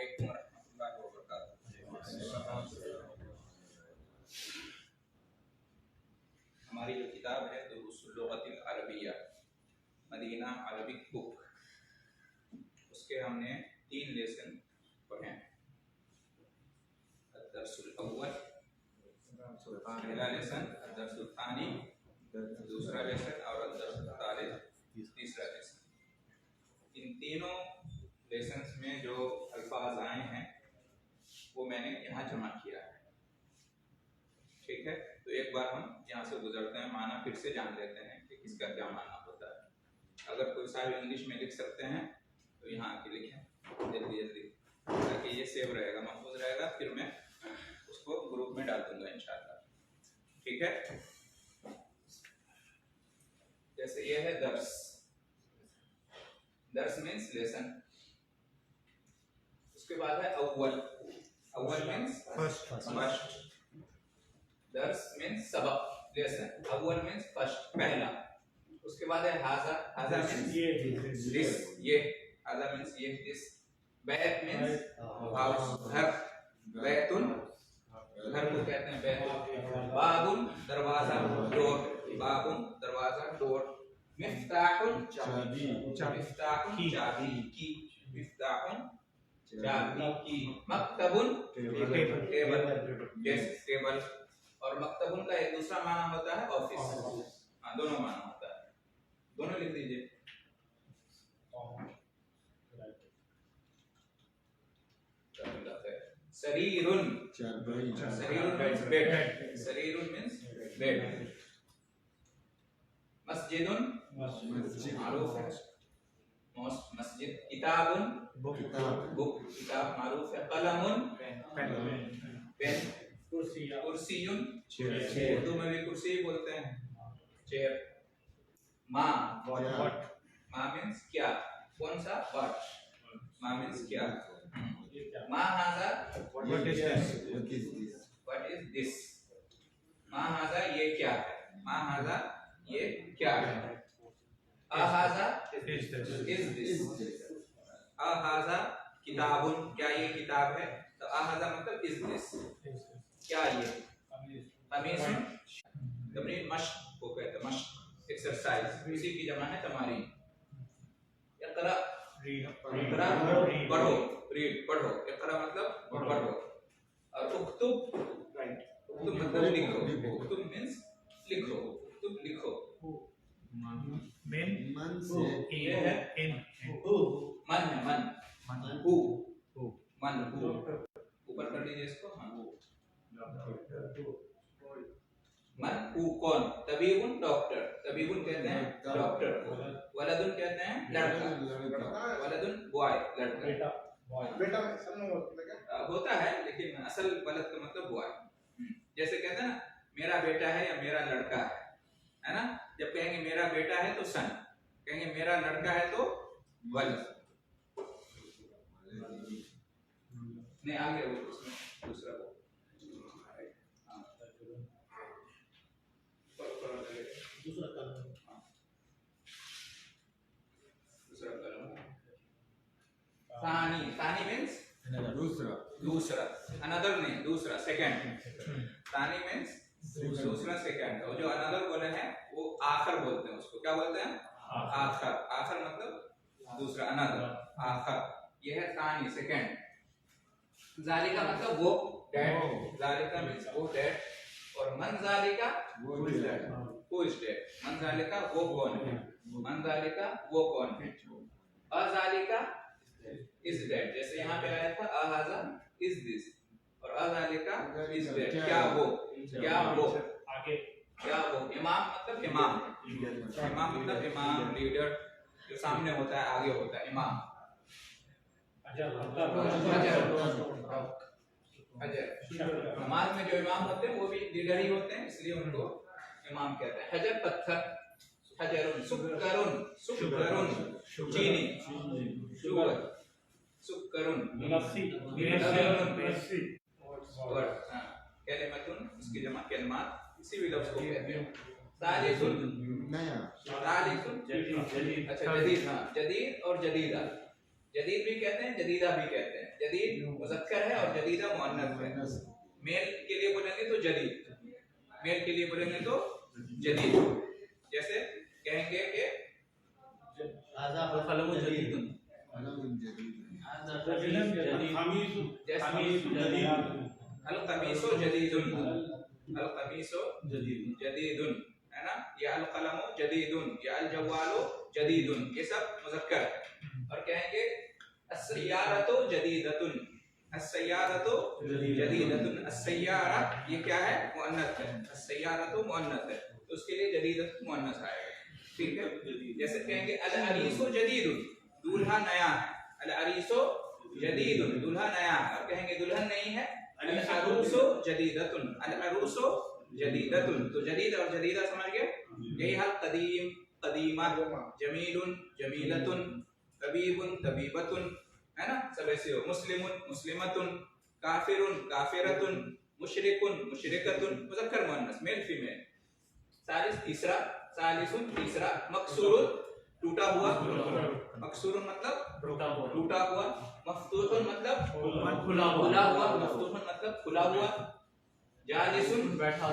अलैकुम वरहमतुल्लाहि वबरकातुहू। हमारी जो किताब है दुरूसुल लुग़तिल अरबिय्या मदीना अरबिक बुक, उसके हमने 3 लेसन पढ़े। अद-दर्सुल अव्वल पहला लेसन, अद-दर्सुल थानी दूसरा लेसन और अद-दर्सुल तालिस तीसरा लेसन। इन तीनों लेसन्स में जो अल्फाज आए हैं वो मैंने यहाँ जमा किया है, ठीक है। तो एक बार हम यहाँ से गुजरते हैं, माना फिर से जान लेते हैं कि किसका क्या माना होता है। अगर कोई साहब इंग्लिश में लिख सकते हैं तो यहाँ आके लिखें जल्दी जल्दी, ताकि ये सेव रहेगा, महफूज रहेगा। फिर मैं उसको ग्रुप में डाल दूंगा इंशाल्लाह, ठीक है। जैसे ये है दर्स, दर्स मीन्स लेसन। उसके बाद है अव्वल, अव्वल मीन्स फर्स्ट। दर्स मीन्स सबक, लेसन। अव्वल मीन्स फर्स्ट, पहला। उसके बाद है हाजा, हाजा मीन्स दिस, ये। हाजा मीन्स ये, दिस। बैत मीन्स हाउस, घर। बैतुन, घर को कहते हैं बैत। बाबुन, दरवाजा, डोर। बाबुन, दरवाजा, डोर। मिफ्ताहुन, चाबी। मिफ्ताहुन, चाबी, की। मिफ्ताहुन, चाबी, की। मक्तबुन, टेबल, डेस्क, टेबल। और मक्तबुन का एक दूसरा माना होता है ऑफिस। हाँ, दोनों माना होता है, दोनों लिख दीजिए। सरीरुन, सरीरुन मीन्स बेड, सरीरुन मीन्स बेड। मस्जिदुन, मारूफ है, मस्जिद। किताबुन, बुक, किताब मारूफ है। कलमुन, पेन। कुर्सियुन, उर्दू में भी कुर्सी बोलते हैं, चेयर। माँ, माँ मीन्स क्या, कौन सा, व्हाट। माँ मीन्स क्या। माँ हाजा, व्हाट इज दिस। माँ हाजा, ये क्या है। माँ हाजा, ये क्या है। अहाजा, इज दिस। अहाजा किताबुन, क्या ये किताब है। तो अहाजा मतलब इज दिस, क्या ये। तमीज़ुन, तमरीन मश्क को कहते हैं, मश्क एक्सरसाइज, उसी की जमा है तमारीन। इक़रा, इक़रा पढ़ो, रीड पढ़ो। इक़रा मतलब पढ़ो। और उक्तुब, उक्तुब मतलब लिखो। उक्तुब मींस लिखो, उक्तुब लिखो। मन से ये है मन है, मन, हु, मन, हु। ऊपर कर लीजिए इसको। हाँ, मन, हु कौन। तबीबुन, डॉक्टर। तबीबुन कहते हैं डॉक्टर को। वलदुन कहते हैं लड़का, वलदुन बॉय, लड़का। बेटा होता है, लेकिन असल वलद का मतलब बॉय। जैसे कहते हैं ना, मेरा बेटा है या मेरा लड़का है ना। जब कहेंगे मेरा बेटा है तो सन, कहेंगे मेरा लड़का है तो वलद। नहीं, आगे वो उसमें दूसरा वो दूसरा कलम। तानी, तानी मीन्स दूसरा। अनदर नहीं, दूसरा, सेकंड। तानी मीन्स दूसरा, सेकंड। और जो अनदर बोले हैं वो आखिर बोलते हैं, उसको क्या बोलते हैं, आखिर। आखिर मतलब दूसरा, अनदर, आखिर। ये है तानी, सेकंड। जालिका मतलब वो, डेड। जालिका मीन्स वो, डेड। और मन जालिका, हु इज डेड। मन जालिका वो कौन है, मन जालिका वो कौन है। अजालिका इज डेड, जैसे यहाँ पे आया था अहाजा इज दिस, और अजालिका इज डेड, क्या वो, क्या वो, आगे, क्या वो। इमाम मतलब इमाम, इमाम मतलब इमाम, लीडर, जो सामने होता है, आगे होता है, इमाम। नमाज में जो इमाम होते हैं वो भी लीडर ही होते हैं, इसलिए उनको इमाम कहते हैं। हजर पत्थर, हजरुन। सुक्करुन, सुक्करुन चीनी, शुगर। सुक्करुन लस्सी, और कलिमतुन उसकी जमा कलिमात, इसी भी लफ्ज को कहते हैं। सालिसुन, नया। सालिसुन जदीद, अच्छा जदीद, हाँ, जदीद और जदीदा। जदीद भी कहते हैं, जदीदा भी कहते हैं। जदीद मुज़क्कर है और जदीदा मुअन्नस है। मेल के लिए बोलेंगे तो जदीद, मेल के लिए बोलेंगे तो जदीद। जैसे कहेंगे कि कलम जदीद, अल कमीसो जदीदुन, अल कमीसो जदीदुन, है ना, या अल कलमो जदीदुन, या अल जवालो जदीदुन, ये सब मुज़क्कर है। और कहेंगे अस्सय्यारतु जदीदतुन, अस्सय्यारतु जदीदतुन, अस्सय्यारा ये क्या है, मुअन्नस है, अस्सय्यारतु मुअन्नस है, तो उसके लिए जदीदत मुअन्नस आएगा। ठीक है। जैसे कहेंगे अल अरीसो जदीदुन, दूल्हा नया है, अल अरीसो जदीदुन, दूल्हा नया है। और कहेंगे दुल्हन नहीं है, अल अरूसो जदीदतुन, अल अरूसो जदीदतुन, तो जदीद और जदीदा समझ गए। यही हाल कदीम कदीमा, जमीलुन जमीलतुन, तबीबुन तबीबतुन, है ना, सब ऐसे हो। मुस्लिमुन मुस्लिमतुन, काफिरुन काफिरतुन, मुशरिकुन मुशरिकतुन, मुज़क्कर मुअन्नस, मेल फीमेल। सालिस तीसरा, सालिसुन तीसरा, मकसूरुन टूटा हुआ, मकसूरुन मतलब टूटा हुआ, मफ्तूहुन मतलब खुला हुआ, मफ्तूहुन मतलब खुला हुआ, जालिसुन बैठा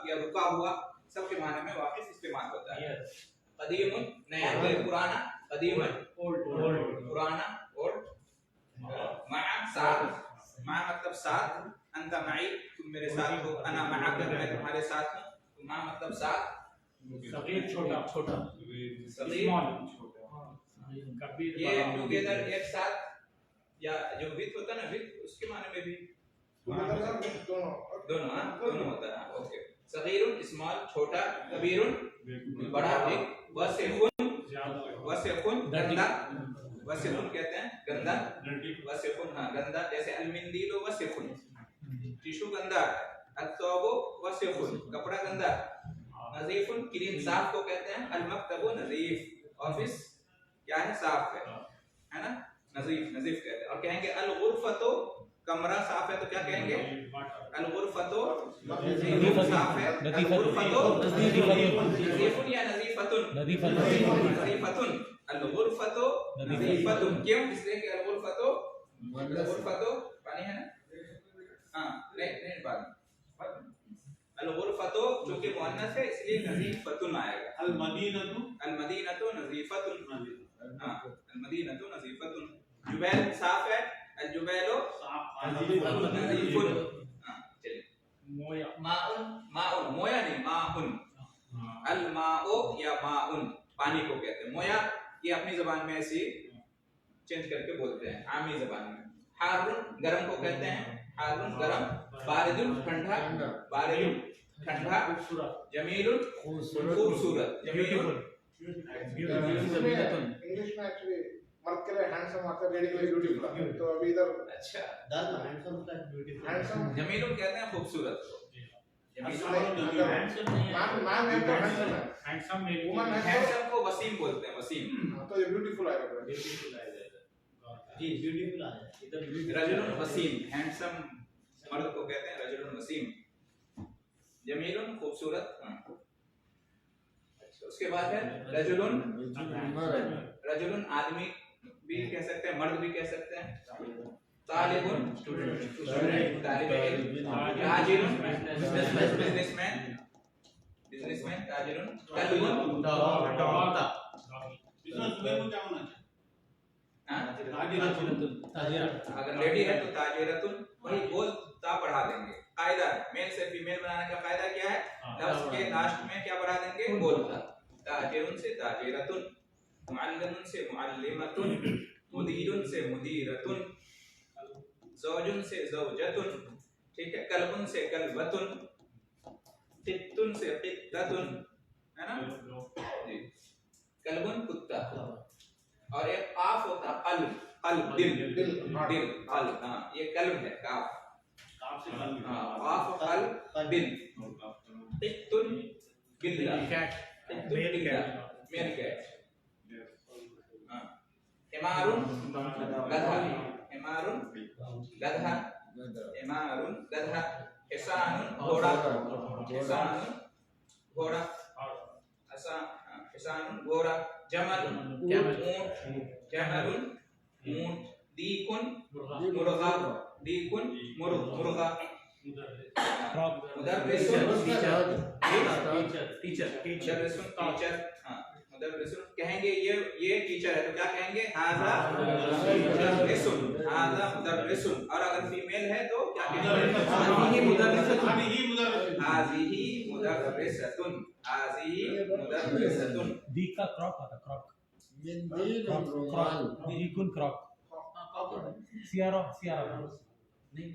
या रुका हुआ, सबके माने में वापस इस्तेमाल होता है। कदीमुन नया या पुराना, कदीमुन ओल्ड पुराना, ओल्ड। मआ साथ, मआ मतलब साथ, अंत माई तुम मेरे साथ हो, अना मअक मैं तुम्हारे साथ हूं, मा मतलब साथ, सगीर छोटा, सगीर कबीर, ये टुगेदर एक साथ, या जो विथ होता है ना, विथ उसके माने में भी दोनों होता है। ओके। सगीरुन स्मॉल छोटा, कबीरुन बड़ा बिग, वसिखुन गंदा, वसिखुन कहते हैं गंदा, वसिखुन हाँ गंदा। जैसे अलमिंदीलो वसिखुन, टिश्यू गंदा, अत्तौबो वसिखुन कपड़ा गंदा, नज़ीफुन क्लीन साफ को कहते हैं, अलमक्तबु नज़ीफ ऑफिस क्या है, साफ है ना, नज़ीफ नज़ीफ कहते हैं। और कहेंगे अलगुरफतो कमरा साफ है तो क्या कहेंगे, अलगुरफतो साफ है, अलगुरफतो नज़ीफुन या नज़ीफतुन, नज़ीफतुन, अलगुरफतो नज़ीफतुन। क्यों, इसलिए कि अलगुरफतो पानी है ना, हाँ नहीं पानी, अलगुरफतो चूंकि मुअन्नस है इसलिए नज़ीफतुन आएगा। अलमदीनतु नज़ीफतुन, हाँ अलमदीनतु नज़ीफतुन। जुबैल साफ है, अलजुबैलो नज़ीफुन। चलिए माउन, माउन मोया नहीं, माउन, अलमाओ या माउन पानी को कहते हैं। मोया ये अपनी जबान में ऐसी चेंज करके बोलते हैं आमी जबान में। हारुन गरम को कहते हैं, हारुन गरम, बारिदुन ठंडा, बारिदुन ठंडा, जमीलुन खूबसूरत, जमीलुन इंग्लिश में एक्चुअली मर्द के लिए हैंडसम आता है, लेडी के लिए ब्यूटीफुल आता है। तो अभी इधर अच्छा हैंडसम होता है, ब्यूटीफुल हैंडसम जमीलुन कहते हैं खूबसूरत को, हैंडसम मेल, वुमन हैंडसम को वसीम बोलते हैं, वसीम। तो ये ब्यूटीफुल आएगा, ब्यूटीफुल आ जाएगा जी, ब्यूटीफुल आ जाएगा इधर। रजुलुन वसीम हैंडसम मर्द को कहते हैं रजुलुन वसीम, जमीलुन खूबसूरत। अच्छा उसके बाद है रजुलुन, रजुलुन आदमी भी कह सकते हैं, मर्द भी कह सकते हैं। तालिबुन स्टूडेंट, तालिब इल्म, ताजिरुन बिजनेसमैन, बिजनेसमैन, ताजिरुन कल्बुन डॉग। अगर लेडी है तो ताजिरतुन, वही बोल ता बढ़ा देंगे। कायदा मेल से फीमेल बनाने का कायदा क्या है, लफ्ज के लास्ट में क्या बढ़ा देंगे, बोल ता। ताजिरुन से ताजिरतुन, मुअल्लिमुन से मुअल्लिमतुन, मुदीरुन से मुदीरतुन, ज़ौजुन से ज़ौजतुन, ठीक है, कल्बुन से कल्बतुन, क़ित्तुन से क़ित्ततुन, है ना जी। कल्बुन कुत्ता, और एक काफ होता कल्ब, कल्ब दिल, दिल कल्ब, हाँ ये कल्ब है, काफ से कल्ब, हाँ काफ कल्ब दिल। क़ित्तुन बिल्ला, मेल कैट, हाँ। हिमारुन गधा, हिमारुन गधा, हिमारुन गधा। हिसानुन घोड़ा, हिसानुन घोड़ा, हिसानुन घोड़ा। जमल ऊंट, जमलुन ऊंट। दीकुन मुर्गा, दीकुन मुर्गा। मुदर्रिसुन टीचर, हाँ मुदर्रिसुन कहेंगे ये टीचर है तो क्या कहेंगे? हाजा मुदर्रिसुन, हाजा मुदर्रिसुन। और अगर फीमेल है तो क्या कहेंगे? हाज़िही मुदर्रिसतुन, हाज़िही मुदर्रिसतुन, हाज़िही मुदर्रिसतुन। दी का क्रॉक आता क्रॉक दीकुन क्रॉक सियारा नहीं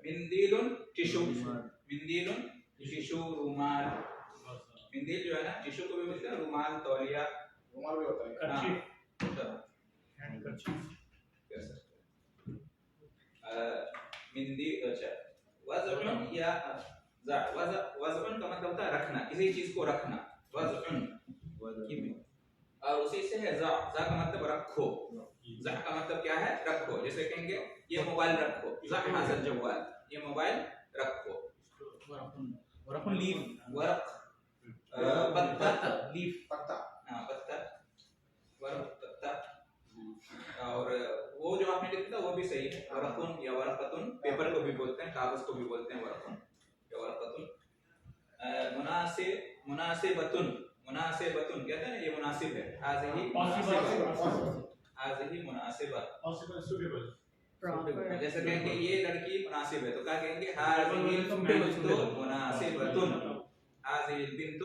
मिंदीलुन टिशू, मिंदीलुन टिशू रुमाल। मिंदील जो है ना टिशू को भी बोलते हैं, रुमाल तौलिया रुमाल भी होता है। मिंदी अच्छा वज़उन या वज़उन का मतलब होता है रखना, किसी चीज को रखना, वज़उन। और उसी से है ज़ा का मतलब रखो, ज़ा का मतलब क्या है? रखो। जैसे कहेंगे ये मोबाइल रखो, ज़ा हाज़ल जवाल, ये मोबाइल रखो। वरक़ुन लीफ वरक पत्ता, लीफ पत्ता। हाँ पत्ता, वरक पत्ता। और वो जो आपने लिखा था वो भी सही है, वरक़ुन या वरक़तुन। पेपर को भी बोलते हैं, कागज को भी बोलते हैं वरक़ुन या वरक़तुन। मुनासिबतुन, मुनासिबतुन कहते हैं ना ये मुनासिब है। हाज़िही मुनासिबा, जैसे कहेंगे ये लड़की मुनासिब है तो क्या कहेंगे? हाज़िही बिन्तु मुनासिबतुन, हाज़िही बिन्तु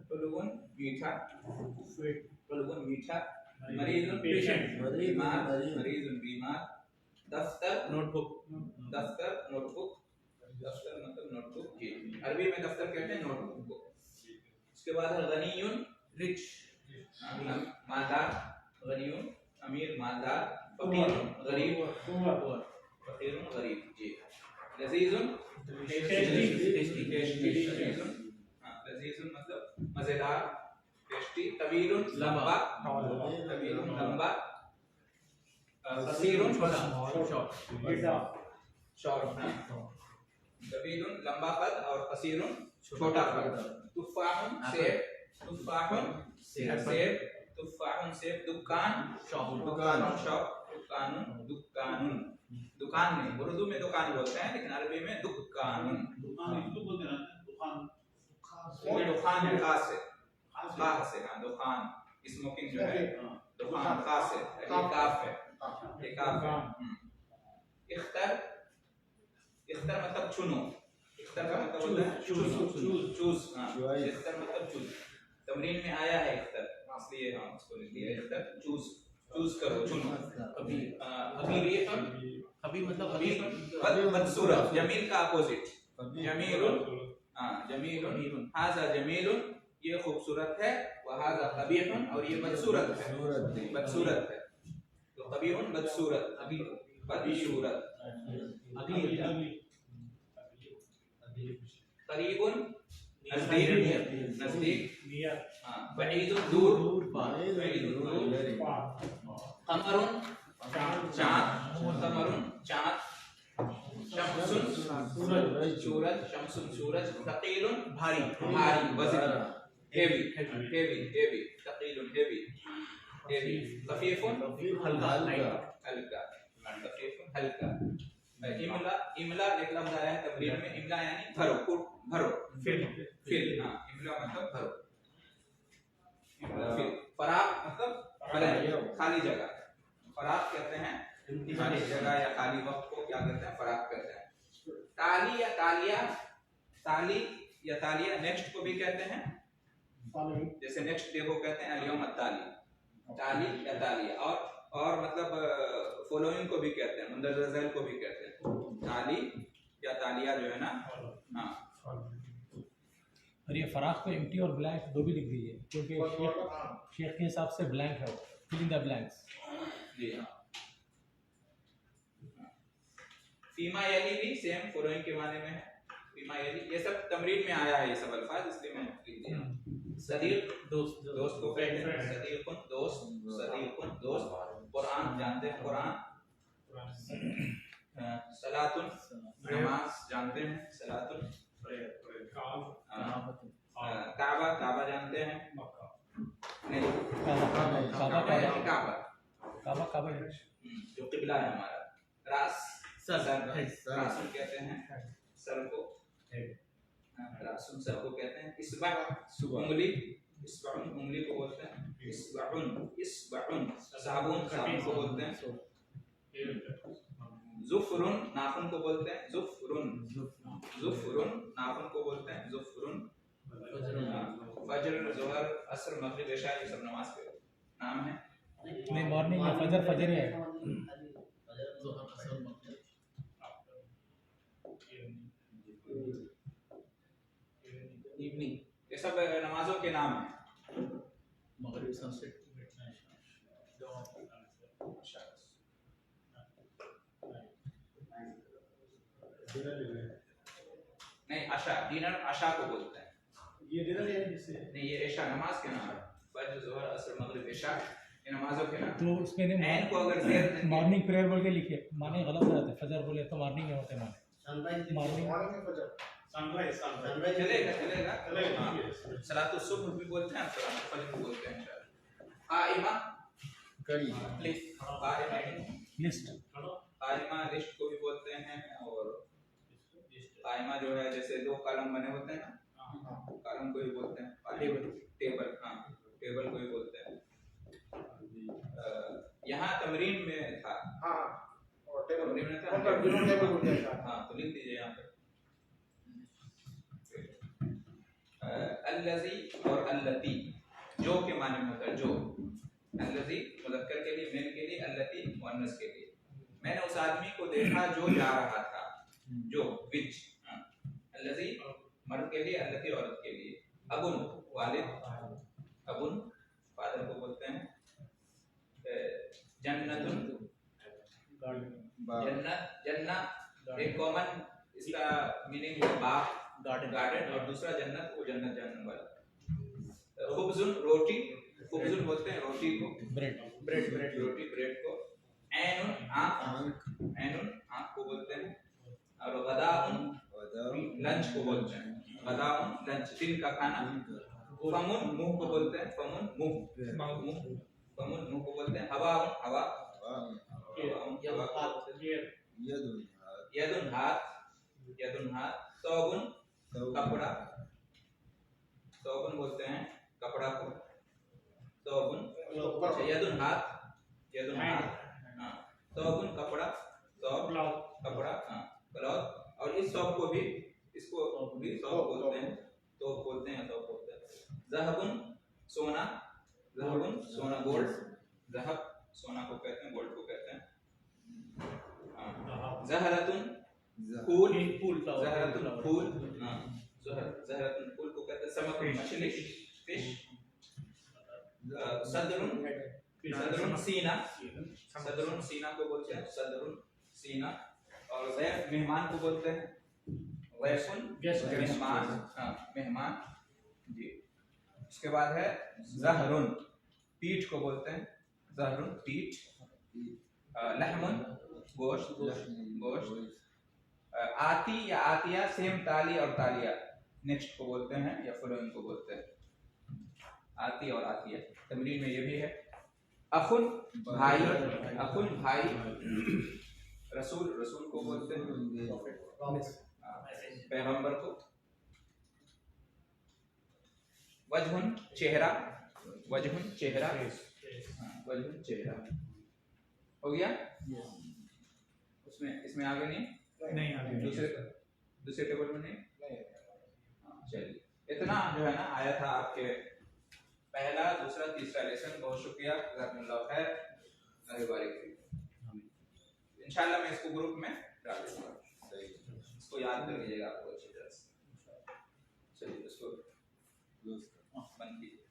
कुलुन मीठा, कुलुन मीठा। मरीज़ुन पेशेंट, मरीज़ुन बीमार। दफ्तर नोटबुक, दफ्तर नोटबुक, दफ्तर मतलब नोटबुक जी। अरबी में दफ्तर कहते हैं नोटबुक को। उसके बाद है गनीयुन रिच, मालदार, गनीयुन अमीर मालदार। फकीरुन गरीब, फकीरुन गरीब जी। लजीजुन लजीजुन मतलब मजेदार, टेस्टी। तवीलुन लंबा, तवीलुन लंबा। कसीरुन शॉर्ट, तवीलुन लंबा कद और कसीरुन छोटा कद। तुफ़ाहुन सेब, तुफ़ाहुन सेब, तुफ़ाहुन सेब। दुकान शॉप, दुकानुन शॉप, दुकानुन दुकानुन। दुकान में उर्दू में दुकान बोलते हैं लेकिन अरबी में दुकानुन। दुकान है खास है, खास है हाँ दुकान। स्मोकिंग जो है दुकान खास है, काफ है, काफ है। इख्तर, इख्तर मतलब चुनो, इख्तर का मतलब होता है चूज, चूज हाँ इख्तर मतलब चूज। तमरीन में आया है इख्तर इसलिए हम उसको लिख दिया इख्तर, चूज, चूज करो चुनो। अभी मतलब बदसूरत, जमील का अपोजिट जमीलुन, हाँ जमीलुन। हाज़ा जमीलुन ये खूबसूरत है, वहाज़ा कबीहुन और ये बदसूरत है, बदसूरत है। तो कबीहुन बदसूरत, बदसूरत। करीबुन नजदीक, नजदीक हाँ। बईदुन दूर, बईदुन दूर। कमरुन चाँद, कमरुन चाँद। शम्सुन सूरज, शम्सुन सूरज। थकीलुन भारी, भारी वज़नी, हेवी, हेवी, हेवी। थकीलुन हेवी, हेवी। खफीफुन हल्का, हल्का, खफीफुन हल्का। इमला, इमला एक लफ्ज़ आया है तमरीन में, इमला यानी भरो, भरो, फिल हाँ इमला मतलब भरो, फिल। फराग मतलब खाली जगह, फराग कहते हैं खाली जगह या खाली वक्त को क्या कहते हैं? फराग कहते हैं। ताली या तालिया, ताली या तालिया नेक्स्ट को भी कहते हैं, जैसे नेक्स्ट डे को कहते हैं अल-यौम अत-ताली, ताली या तालिया। और मतलब फॉलोइंग को भी कहते हैं, मुंदरजा ज़ैल को भी कहते हैं। ताली या तालिया जो है ना हाँ। और ये फराग को एम्प्टी और ब्लैंक दो भी लिख दीजिए क्योंकि शेख के हिसाब से ब्लैंक है, फिल इन द ब्लैंक्स जी हाँ। फीमा यली भी सेम फॉलोइंग के माने में है, फीमा यली। ये सब तमरीन में आया है ये सब अल्फाज, इसलिए मैंने लिख दिया। सदीक दोस्त, दोस्त को कहते हैं सदीकुन दोस्त, सदीकुन दोस्त। कुरान जानते हैं कुरान। सलातुन नमाज जानते हैं, सलातुन। काबा, काबा जानते हैं, नहीं, काबा काबा काबा काबा है। जो किबला है हमारा। रास सर, रासुन कहते हैं सर को, रासुन सर को कहते हैं। इस्बा उंगली, इस्बाउन उंगली को बोलते हैं। इस्बाउन साबुन को बोलते हैं। जुफरुन नाखून को बोलते हैं। जुफरुन नाखून को बोलते हैं। जुफरुन फजर, जोहर, असर, मगरिब, इशा ये सब नमाज के नाम है। नहीं मॉर्निंग में फजर फजर ही है। इवनिंग ये सब नमाजों के नाम हैं। मगरिब सनसेट नहीं, आशा डिनर आशा को बोलते हैं। ये डिनर है जिससे नहीं, ये इशा नमाज के नाम है। फजर, जोहर, असर, मगरिब, इशा ये नमाजों के नाम। तो उसमें ऐन को अगर जेर देंगे- मॉर्निंग प्रेयर बोल के लिखिए, माने गलत रहते हैं। फजर बोले तो मॉर्निंग में होते हैं माने। सनराइज मॉर्निंग मॉर्निंग में फजर, सनराइज चलेगा। चलेगा। हाँ। सलातुल सुबह भी बोलते हैं, सलातुल फजर भी बोलते हैं। काइमा कड़ी लिस्ट, काइमा लिस्ट काइमा लिस्ट को भी बोलते हैं। और काइमा जो है जैसे दो कॉलम बने होते हैं ना, कॉलम को भी बोलते हैं। टेबल हाँ, टेबल को भी बोलते हैं। यहाँ तमरीन में था। हाँ और टेबल तमरीन में था। उनका बिलोंग टेबल हो गया था। हाँ, तो लिख दीजिए यहाँ पे अल्लज़ी और अल्लती, जो के माने में होता है जो। अल्लज़ी मुज़क्कर के लिए, मेल के लिए, अल्लती मुअन्नस के लिए। मैंने उस आदमी को देखा जो जा रहा था, जो विच। अल्लज़ी मर्द के लिए, अल्लती औरत के लिए। अबुन वालिद, अबुन फादर को बोलते हैं। जन्नतुन जन्नत, जन्नत एक कॉमन इसका मीनिंग है बाग, गार्डन, और दूसरा जन्नत वो जन्नत जानने वाला। खुब्जुन रोटी, खुब्जुन बोलते हैं रोटी को। ब्रेड रोटी, ब्रेड को। ऐनुन आँख, ऐनुन आँख को बोलते हैं। और गदाउन लंच को बोलते हैं। गदाउन लंच, दिन का खाना। फमुन मुंह को बोलते हैं। फमुन मुंह, फमुन मुंह को बोलते हैं। हवाउन हवा, हवा को बोलते हैं। यदुन हाथ, यदुन हाथ। सौबुन कपड़ा, सौबुन बोलते हैं कपड़ा को। सौबुन अच्छा, यदुन हाथ, यदुन हाथ हाँ। सौबुन कपड़ा, सौब कपड़ा हाँ, क्लॉथ। और इस सौब को भी, इसको भी सौब बोलते हैं, तो बोलते हैं, सौब बोलते हैं। ज़हबुन सोना, ज़हबुन सोना, गोल्ड। ज़हब सोना को कहते हैं, गोल्ड को कहते हैं। ज़हरतुन फूल, ज़हरतुन फूल हाँ, ज़हरतुन फूल को कहते हैं। समक मछली, फिश। सदरुन सीना, सदरुन सीना को बोलते हैं। सदरुन सीना। और ज़ैफ मेहमान को बोलते हैं। ज़ैफुन मेहमान हाँ, मेहमान जी। उसके बाद है ज़हरुन, पीठ को बोलते हैं। ज़हरुन पीठ। लहमुन गोश्त, गोश्त। आती या आतिया सेम ताली और तालिया नेक्स्ट को बोलते हैं या फॉलोइंग को बोलते हैं। आती और आतिया तमरीन में ये भी है। अखुन भाई, अखुन भाई। रसूल, रसूल को बोलते हैं पैगंबर को। वजहुन चेहरा, वजहुन चेहरा, वजहुन चेहरा हो गया। उसमें इसमें आगे नहीं आगे दूसरे टेबल में नहीं। चलिए इतना जो है ना आया था आपके पहला, दूसरा, तीसरा लेसन। बहुत शुक्रिया, जज़ाकुमुल्लाह खैर। इंशाल्लाह मैं इसको ग्रुप में डाल दूंगा, इसको याद कर लीजिएगा आपको अच्छी तरह से। चलिए इसको बंद कीजिए।